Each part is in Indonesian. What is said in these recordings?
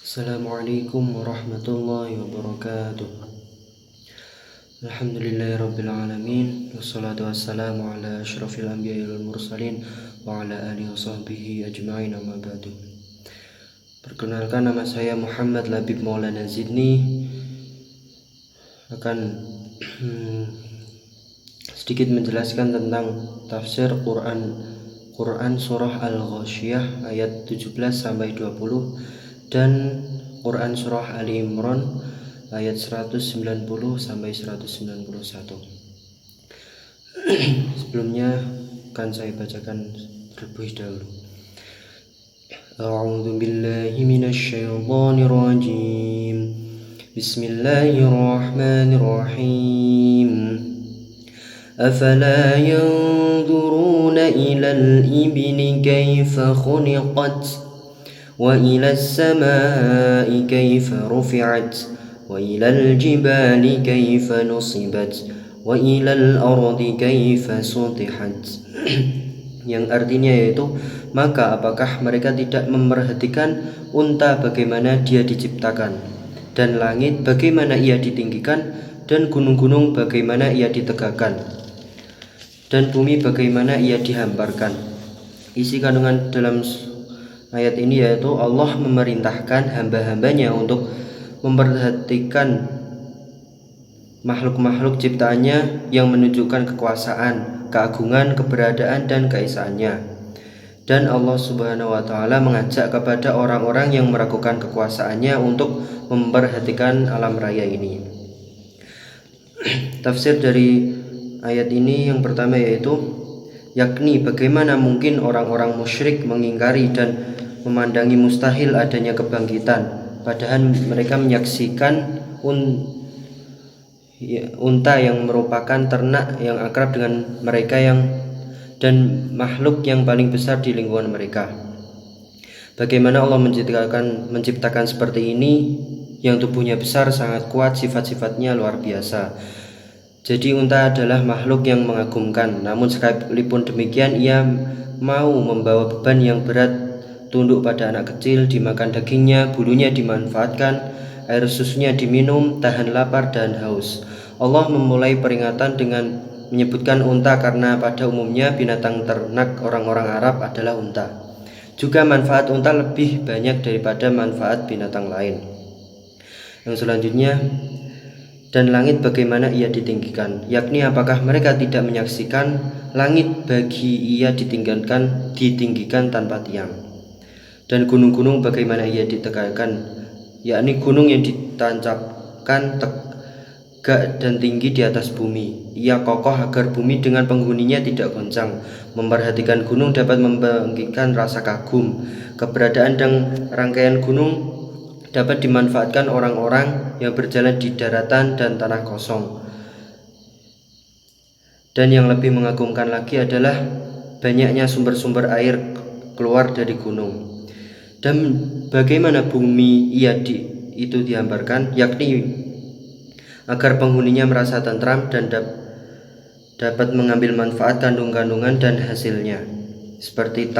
Assalamualaikum warahmatullahi wabarakatuh. Alhamdulillahirabbil alamin wassalatu wassalamu ala asyrafil anbiya'i wal mursalin wa ala alihi washabbihi ajma'in amma ba'du. Perkenalkan, nama saya Muhammad Labib Maulana Zidni. Akan sedikit menjelaskan tentang tafsir Quran surah Al-Ghasyiyah ayat 17 sampai 20 dan Quran surah Ali Imran ayat 190 sampai 191. Sebelumnya akan saya bacakan terlebih dahulu. A'udzu billahi minasy syaithanir rajim. Bismillahirrahmanirrahim. Afala yanzuruna ilal ibni kaifa khuliqat وإلى السماء كيف رفعت وإلى الجبال كيف نصبت وإلى الأرض كيف سطحت. Yang artinya yaitu, maka apakah mereka tidak memperhatikan unta bagaimana dia diciptakan, dan langit bagaimana ia ditinggikan, dan gunung-gunung bagaimana ia ditegakkan, dan bumi bagaimana ia dihamparkan. Isi kandungan dalam ayat ini yaitu Allah memerintahkan hamba-hambanya untuk memperhatikan makhluk-makhluk ciptaannya yang menunjukkan kekuasaan, keagungan, keberadaan, dan keesaannya. Dan Allah Subhanahu wa Ta'ala mengajak kepada orang-orang yang meragukan kekuasaannya untuk memperhatikan alam raya ini. Tafsir dari ayat ini yang pertama yaitu, yakni bagaimana mungkin orang-orang musyrik mengingkari dan memandangi mustahil adanya kebangkitan, padahal mereka menyaksikan unta yang merupakan ternak yang akrab dengan mereka dan makhluk yang paling besar di lingkungan mereka. Bagaimana Allah menciptakan seperti ini, yang tubuhnya besar, sangat kuat, sifat-sifatnya luar biasa. Jadi unta adalah makhluk yang mengagumkan, namun sekalipun demikian ia mau membawa beban yang berat, tunduk pada anak kecil, dimakan dagingnya, bulunya dimanfaatkan, air susunya diminum, tahan lapar dan haus. Allah memulai peringatan dengan menyebutkan unta karena pada umumnya binatang ternak orang-orang Arab adalah unta. Juga manfaat unta lebih banyak daripada manfaat binatang lain. Yang selanjutnya, dan langit bagaimana ia ditinggikan, yakni apakah mereka tidak menyaksikan langit bagi ia ditinggikan tanpa tiang, dan gunung-gunung bagaimana ia ditegakkan, yakni gunung yang ditancapkan tegak dan tinggi di atas bumi. Ia kokoh agar bumi dengan penghuninya tidak goncang. Memperhatikan gunung dapat membangkitkan rasa kagum. Keberadaan dan rangkaian gunung dapat dimanfaatkan orang-orang yang berjalan di daratan dan tanah kosong. Dan yang lebih mengagumkan lagi adalah banyaknya sumber-sumber air keluar dari gunung. Dan bagaimana bumi itu dihamparkan, yakni agar penghuninya merasa tentram dan dapat mengambil manfaat kandungan dan hasilnya, seperti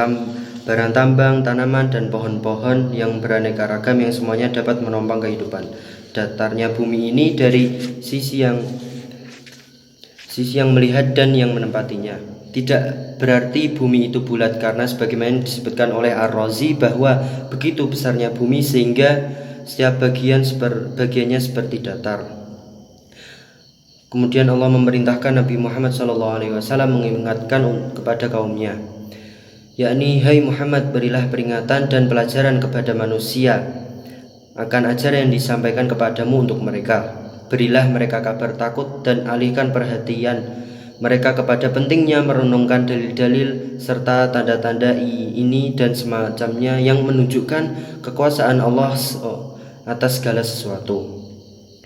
barang tambang, tanaman, dan pohon-pohon yang beraneka ragam yang semuanya dapat menopang kehidupan. Datarnya bumi ini dari sisi yang melihat dan yang menempatinya. Tidak berarti bumi itu bulat, karena sebagaimana disebutkan oleh Ar-Razi bahwa begitu besarnya bumi sehingga setiap bagiannya seperti datar. Kemudian Allah memerintahkan Nabi Muhammad SAW mengingatkan kepada kaumnya, yakni, hai Muhammad, berilah peringatan dan pelajaran kepada manusia akan ajaran yang disampaikan kepadamu untuk mereka. Berilah mereka kabar takut dan alihkan perhatian mereka kepada pentingnya merenungkan dalil-dalil serta tanda-tanda ini dan semacamnya yang menunjukkan kekuasaan Allah atas segala sesuatu.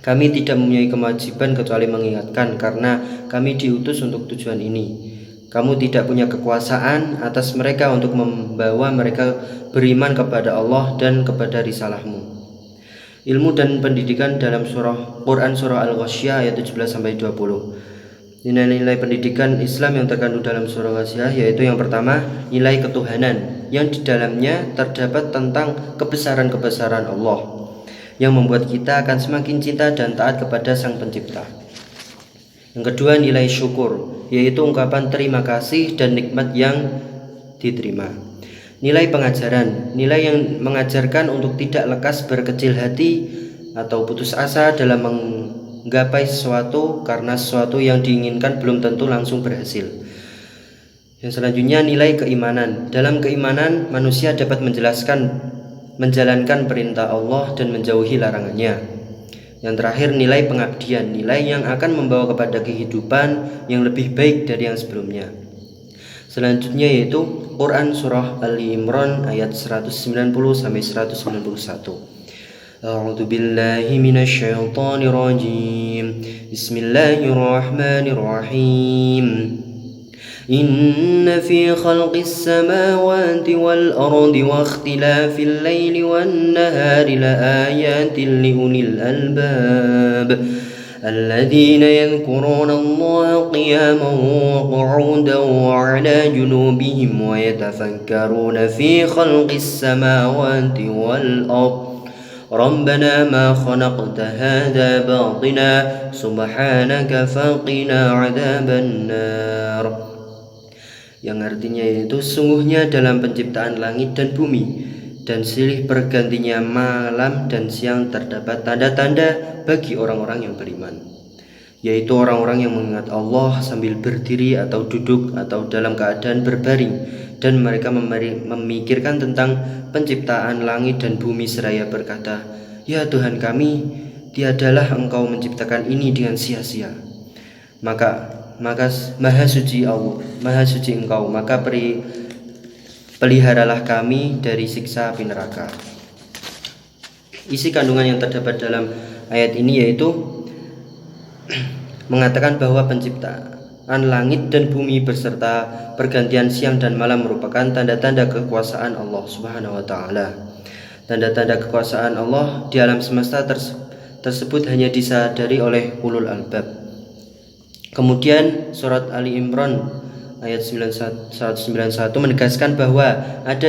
Kami tidak mempunyai kewajiban kecuali mengingatkan, karena kami diutus untuk tujuan ini. Kamu tidak punya kekuasaan atas mereka untuk membawa mereka beriman kepada Allah dan kepada risalahmu. Ilmu dan pendidikan dalam Quran surah Al-Ghasyiyah ayat 17-20. Nilai-nilai pendidikan Islam yang terkandung dalam surah Ghasyiyah yaitu, yang pertama, nilai ketuhanan, yang di dalamnya terdapat tentang kebesaran-kebesaran Allah yang membuat kita akan semakin cinta dan taat kepada Sang Pencipta. Yang kedua, nilai syukur, yaitu ungkapan terima kasih dan nikmat yang diterima. Nilai pengajaran, nilai yang mengajarkan untuk tidak lekas berkecil hati atau putus asa dalam menggapai sesuatu karena sesuatu yang diinginkan belum tentu langsung berhasil. Yang selanjutnya, nilai keimanan. Dalam keimanan, manusia dapat menjalankan perintah Allah dan menjauhi larangannya. Yang terakhir, nilai pengabdian, nilai yang akan membawa kepada kehidupan yang lebih baik dari yang sebelumnya. Selanjutnya yaitu Quran surah Ali Imran ayat 190 sampai 191. A'udzu billahi minasyaitonir rajim. Bismillahirrahmanirrahim. Inna fi khalqis samawati wal ardi wa ikhtilafil laili wan nahari laayatin liulil albab. الذين يذكرون الله قياما وقعودا وعلى جنوبهم ويتفكرون في خلق السماوات والأرض ربنا ما خلقت هذا باطلا سبحانك فقنا عذاب النار. Yang artinya yaitu sungguhnya dalam penciptaan langit dan bumi dan silih bergantinya malam dan siang terdapat tanda-tanda bagi orang-orang yang beriman, yaitu orang-orang yang mengingat Allah sambil berdiri atau duduk atau dalam keadaan berbaring, dan mereka memikirkan tentang penciptaan langit dan bumi seraya berkata, "Ya Tuhan kami, tiadalah Engkau menciptakan ini dengan sia-sia. Maka maha suci Allah, maha suci Engkau, maka peliharalah kami dari siksa api neraka." Isi kandungan yang terdapat dalam ayat ini yaitu mengatakan bahwa penciptaan langit dan bumi beserta pergantian siang dan malam merupakan tanda-tanda kekuasaan Allah Subhanahu wa taala. Tanda-tanda kekuasaan Allah di alam semesta tersebut hanya disadari oleh ulul albab. Kemudian surat Ali Imran ayat 191 menegaskan bahwa ada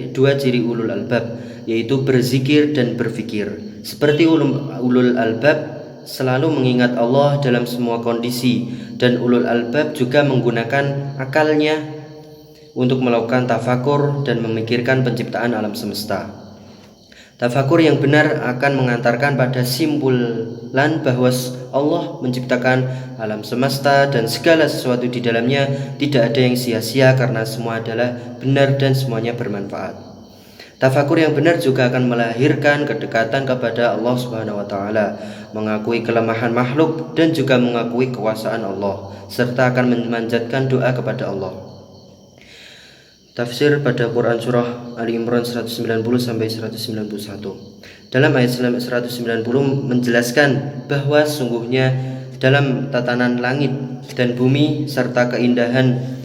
dua ciri ulul albab, yaitu berzikir dan berfikir. Seperti ulul albab selalu mengingat Allah dalam semua kondisi, dan ulul albab juga menggunakan akalnya untuk melakukan tafakur dan memikirkan penciptaan alam semesta. Tafakur yang benar akan mengantarkan pada simpulan bahwa Allah menciptakan alam semesta dan segala sesuatu di dalamnya tidak ada yang sia-sia karena semua adalah benar dan semuanya bermanfaat. Tafakur yang benar juga akan melahirkan kedekatan kepada Allah Subhanahu wa taala, mengakui kelemahan makhluk dan juga mengakui kekuasaan Allah, serta akan memanjatkan doa kepada Allah. Tafsir pada Quran surah Ali Imran 190 sampai 191. Dalam ayat 190 menjelaskan bahwa sungguhnya dalam tatanan langit dan bumi serta keindahan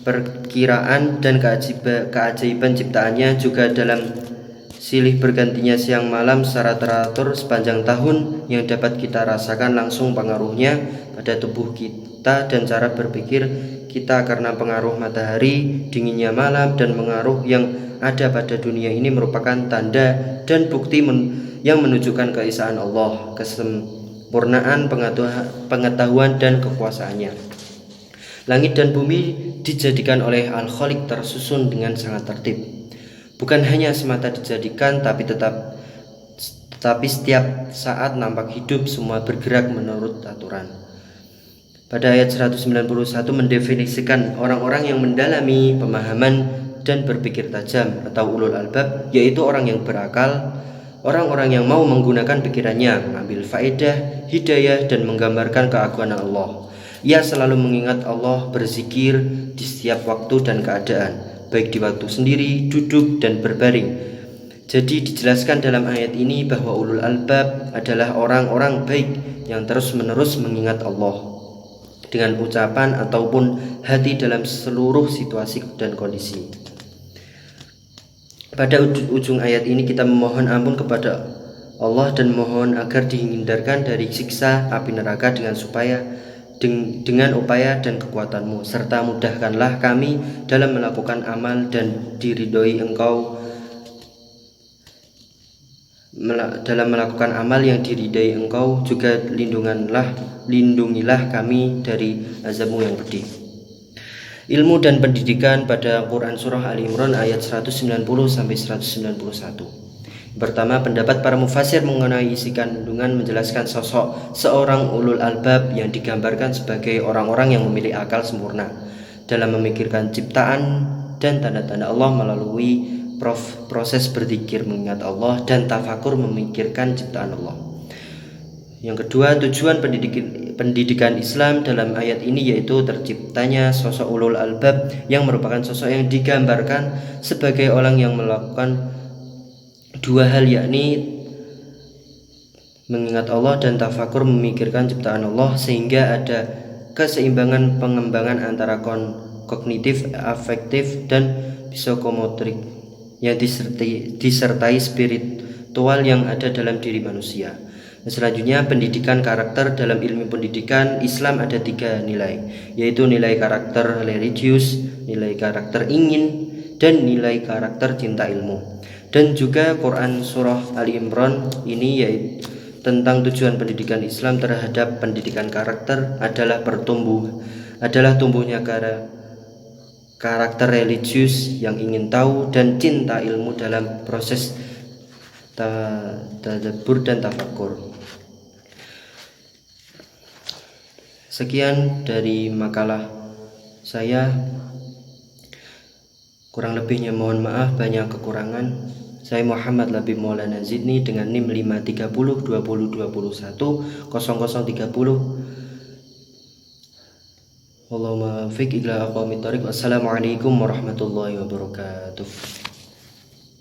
perkiraan dan keajaiban ciptaannya, juga dalam silih bergantinya siang malam secara teratur sepanjang tahun yang dapat kita rasakan langsung pengaruhnya pada tubuh kita dan cara berpikir kita karena pengaruh matahari, dinginnya malam, dan pengaruh yang ada pada dunia ini merupakan tanda dan bukti yang menunjukkan keesaan Allah, kesempurnaan pengetahuan dan kekuasaannya. Langit dan bumi dijadikan oleh Al-Khaliq tersusun dengan sangat tertib. Bukan hanya semata dijadikan, tapi setiap saat nampak hidup, semua bergerak menurut aturan. Pada ayat 191 mendefinisikan orang-orang yang mendalami pemahaman dan berpikir tajam atau ulul albab, yaitu orang yang berakal, orang-orang yang mau menggunakan pikirannya, mengambil faedah, hidayah, dan menggambarkan keagungan Allah. Ia selalu mengingat Allah, berzikir di setiap waktu dan keadaan, baik di waktu sendiri, duduk, dan berbaring. Jadi dijelaskan dalam ayat ini bahwa ulul albab adalah orang-orang baik yang terus-menerus mengingat Allah dengan ucapan ataupun hati dalam seluruh situasi dan kondisi. Pada ujung ayat ini kita memohon ampun kepada Allah dan mohon agar dihindarkan dari siksa api neraka dengan supaya dengan upaya dan kekuatanmu, serta mudahkanlah kami dalam melakukan amal dan diridhoi Engkau, dalam melakukan amal yang diridhai Engkau, juga lindungilah kami dari azab-Mu yang pedih. Ilmu dan pendidikan pada Quran Surah Ali Imran ayat 190-191. Pertama, pendapat para mufasir mengenai isi kandungan menjelaskan sosok seorang ulul albab yang digambarkan sebagai orang-orang yang memiliki akal sempurna dalam memikirkan ciptaan dan tanda-tanda Allah melalui proses berzikir mengingat Allah dan tafakur memikirkan ciptaan Allah. Yang kedua, tujuan pendidikan Islam dalam ayat ini yaitu terciptanya sosok ulul albab yang merupakan sosok yang digambarkan sebagai orang yang melakukan dua hal, yakni mengingat Allah dan tafakur memikirkan ciptaan Allah, sehingga ada keseimbangan pengembangan antara kognitif, afektif, dan psikomotorik yang disertai spiritual yang ada dalam diri manusia. Selanjutnya, pendidikan karakter. Dalam ilmu pendidikan Islam ada 3 nilai, yaitu nilai karakter religius, nilai karakter ingin, dan nilai karakter cinta ilmu. Dan juga Quran Surah Ali Imran ini yaitu tentang tujuan pendidikan Islam terhadap pendidikan karakter adalah tumbuhnya karakter religius yang ingin tahu dan cinta ilmu dalam proses tadabbur dan tafakur. Sekian dari makalah saya, kurang lebihnya mohon maaf, banyak kekurangan. Saya Muhammad Labib Maulana Zidni dengan NIM 530 2021 0030. Allahumma fiq ila aqwamit thariq. Wassalamualaikum warahmatullahi wabarakatuh.